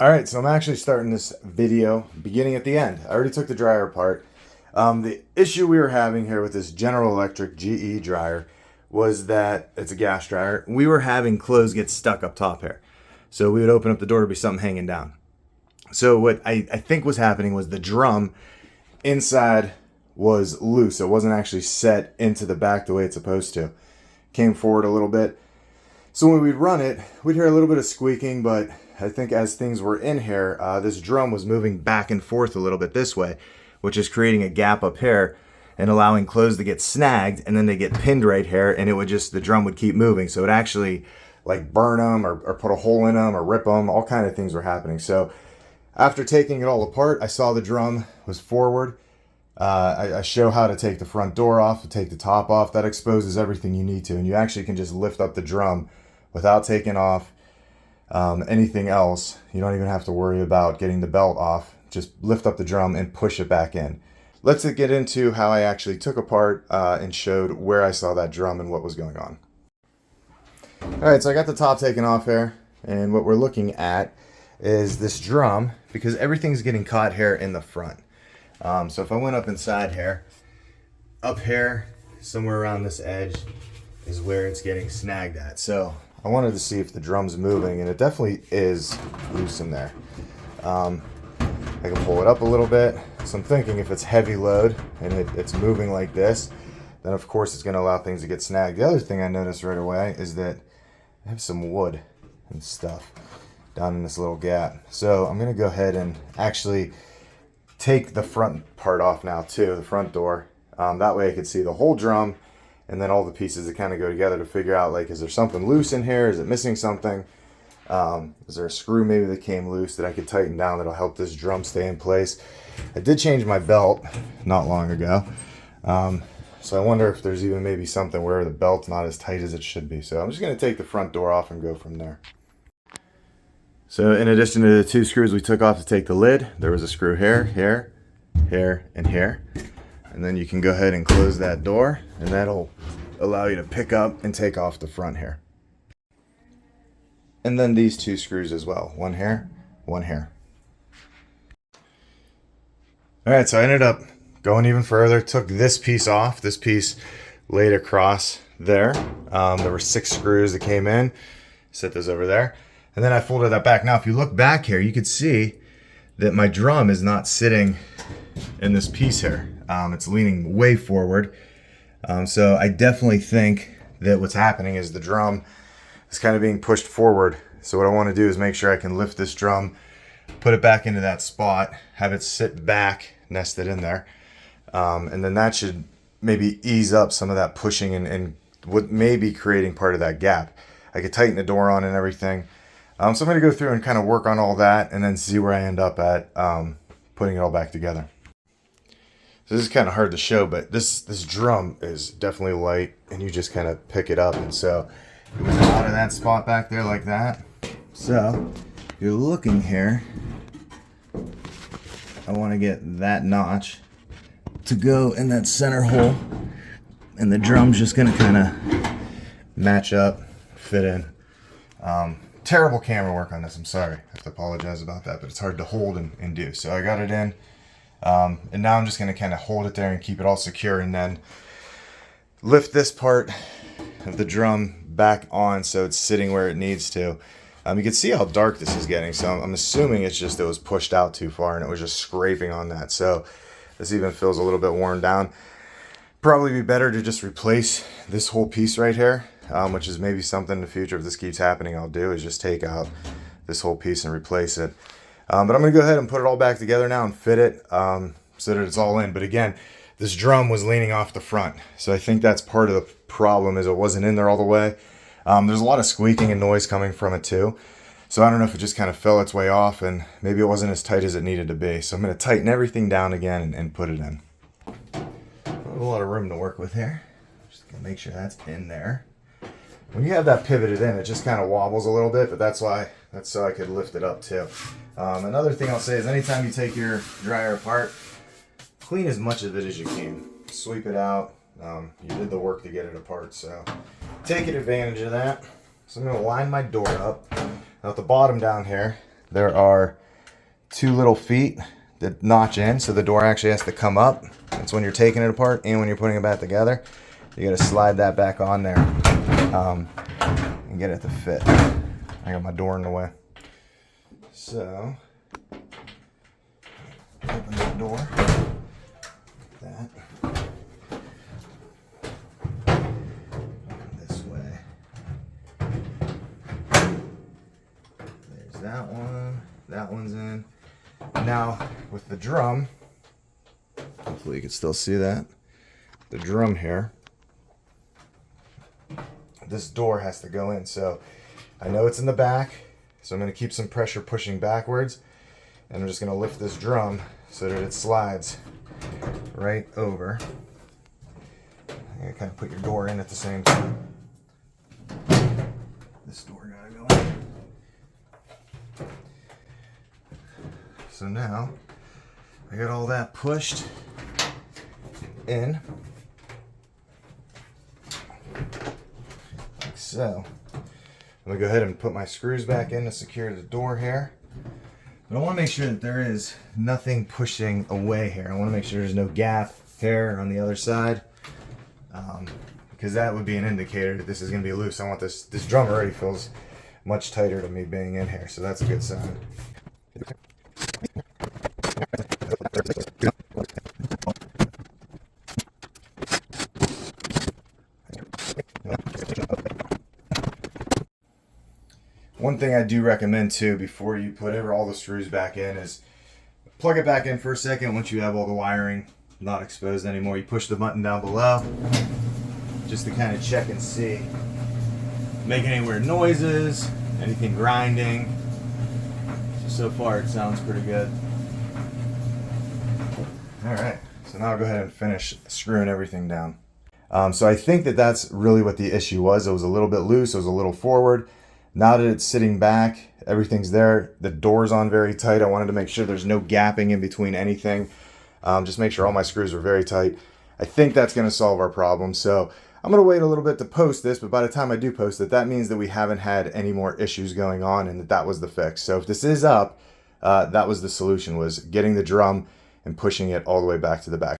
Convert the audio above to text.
All right, so I'm actually starting this video beginning at the end. I already took the dryer apart. The issue we were having here with this General Electric GE dryer was that it's a gas dryer. We were having clothes get stuck up top here. So we would open up the door to be something hanging down. So what I think was happening was the drum inside was loose. It wasn't actually set into the back the way it's supposed to. Came forward a little bit. So when we'd run it, we'd hear a little bit of squeaking, but I think as things were in here, this drum was moving back and forth a little bit this way, which is creating a gap up here and allowing clothes to get snagged, and then they get pinned right here, and it would just, the drum would keep moving. So it actually like burn them or put a hole in them or rip them, all kind of things were happening. So after taking it all apart, I saw the drum was forward. I show how to take the front door off, to take the top off. That exposes everything you need to, and you actually can just lift up the drum without taking off anything else. You don't even have to worry about getting the belt off. Just lift up the drum and push it back in. Let's get into how I actually took apart and showed where I saw that drum and what was going on. Alright, so I got the top taken off here, and what we're looking at is this drum, because everything's getting caught here in the front. So if I went up inside here, up here, somewhere around this edge is where it's getting snagged at. So I wanted to see if the drum's moving, and it definitely is loose in there. I can pull it up a little bit. So I'm thinking if it's heavy load and it's moving like this, then of course it's going to allow things to get snagged. The other thing I noticed right away is that I have some wood and stuff down in this little gap. So I'm going to go ahead and actually take the front part off now too, the front door. That way I could see the whole drum and then all the pieces that kind of go together to figure out, like, is there something loose in here? Is it missing something? Is there a screw maybe that came loose that I could tighten down that'll help this drum stay in place? I did change my belt not long ago. So I wonder if there's even maybe something where the belt's not as tight as it should be. So I'm just going to take the front door off and go from there. So in addition to the two screws we took off to take the lid, there was a screw here, here, here, and here. And then you can go ahead and close that door, and that'll allow you to pick up and take off the front here. And then these two screws as well. One here, one here. All right, so I ended up going even further, took this piece off. This piece laid across there. There were 6 screws that came in. Set those over there. And then I folded that back. Now, if you look back here, you could see that my drum is not sitting in this piece here. It's leaning way forward. So I definitely think that what's happening is the drum is kind of being pushed forward. So what I want to do is make sure I can lift this drum, put it back into that spot, have it sit back, nested in there. And then that should maybe ease up some of that pushing and what may be creating part of that gap. I could tighten the door on and everything. So I'm going to go through and kind of work on all that and then see where I end up at putting it all back together. So this is kind of hard to show, but this drum is definitely light, and you just kind of pick it up. And so it was out of that spot back there like that. So if you're looking here, I want to get that notch to go in that center hole, and the drum's just going to kind of match up, fit in. Terrible camera work on this, I'm sorry. I have to apologize about that, but it's hard to hold and do. So I got it in, and now I'm just going to kind of hold it there and keep it all secure, and then lift this part of the drum back on so it's sitting where it needs to. You can see how dark this is getting, so I'm assuming it's just it was pushed out too far and it was just scraping on that. So this even feels a little bit worn down. Probably be better to just replace this whole piece right here, which is maybe something in the future, if this keeps happening, I'll do, is just take out this whole piece and replace it. But I'm going to go ahead and put it all back together now and fit it so that it's all in. But again, this drum was leaning off the front, so I think that's part of the problem, is it wasn't in there all the way. There's a lot of squeaking and noise coming from it too. So I don't know if it just kind of fell its way off and maybe it wasn't as tight as it needed to be. So I'm going to tighten everything down again and put it in. A lot of room to work with here. Just gonna make sure that's in there. When you have that pivoted in, it just kind of wobbles a little bit, but that's so I could lift it up too. Another thing I'll say is anytime you take your dryer apart, clean as much of it as you can. Sweep it out. You did the work to get it apart, so take advantage of that. So I'm going to line my door up. Now at the bottom down here, there are two little feet that notch in, so the door actually has to come up. That's when you're taking it apart and when you're putting it back together. You gotta slide that back on there and get it to fit. I got my door in the way. So, open the door, like that. This way. There's that one. That one's in. Now, with the drum, hopefully you can still see that. The drum here, this door has to go in. So I know it's in the back, so I'm going to keep some pressure pushing backwards. And I'm just going to lift this drum so that it slides right over. You kind of put your door in at the same time. This door got to go in. So now I got all that pushed in, like so. I'm gonna go ahead and put my screws back in to secure the door here. But I want to make sure that there is nothing pushing away here. I want to make sure there's no gap here on the other side, because that would be an indicator that this is going to be loose. I want this drum already feels much tighter to me being in here, so that's a good sign. One thing I do recommend too, before you put all the screws back in, is plug it back in for a second. Once you have all the wiring not exposed anymore, you push the button down below just to kind of check and see. Making any weird noises, anything grinding. So far it sounds pretty good. Alright, so now I'll go ahead and finish screwing everything down. So I think that that's really what the issue was. It was a little bit loose, it was a little forward. Now that it's sitting back, everything's there. The door's on very tight. I wanted to make sure there's no gapping in between anything. Just make sure all my screws are very tight. I think that's going to solve our problem. So I'm going to wait a little bit to post this, but by the time I do post it, that means that we haven't had any more issues going on and that was the fix. So if this is up, that was the solution, was getting the drum and pushing it all the way back to the back.